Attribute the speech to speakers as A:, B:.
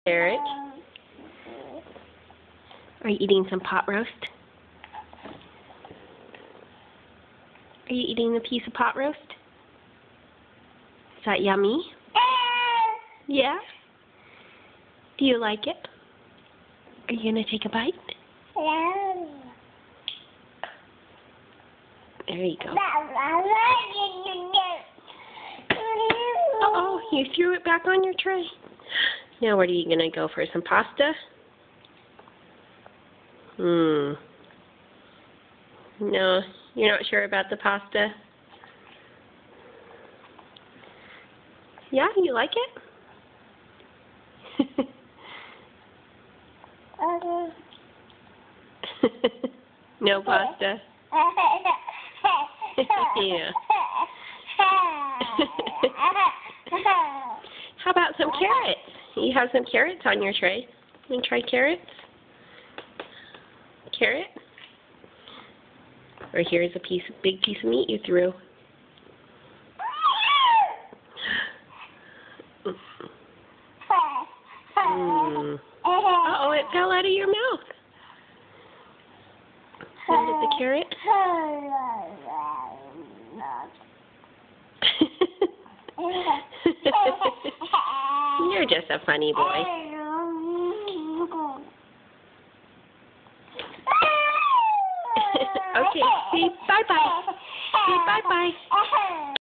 A: Eric, are you eating some pot roast? Are you eating a piece of pot roast? Is that yummy? Yeah? Do you like it? Are you going to take a bite? There you go. Uh-oh, you threw it back on your tray. Now what are you going to go for? Some pasta? No, you're not sure about the pasta? Yeah, you like it? No pasta? Yeah. How about some carrots? You have some carrots on your tray. You try carrots? Carrot? Or here's a big piece of meat you threw. Uh-oh, it fell out of your mouth. Was it the carrot? You're just a funny boy. Okay, say bye-bye. Say bye-bye.